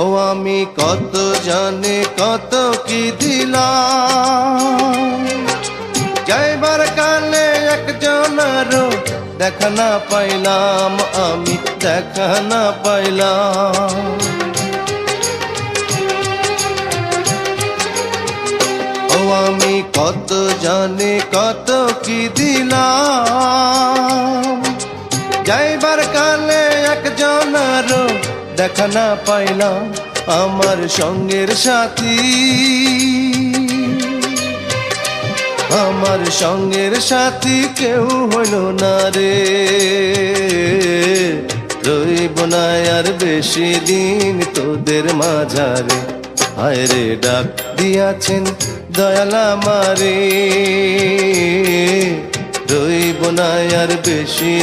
ও আমি কত জানি কত কি দিলাম, যাইবার কালে একজনেরও দেখা না পাইলাম, আমি দেখা না পাইলাম। ও আমি কত জানি কত কি দিলাম, যাইবার কালে একজনেরও দেখা না পাইলাম। আমার সঙ্গের সাথী, আমার সঙ্গের সাথী কেউ হইল না রে, রইব না আর বেশি দিন তোদের মাঝারে। হায় রে ডাক দিয়াছেন দয়াল আমারে, রইব না আর বেশি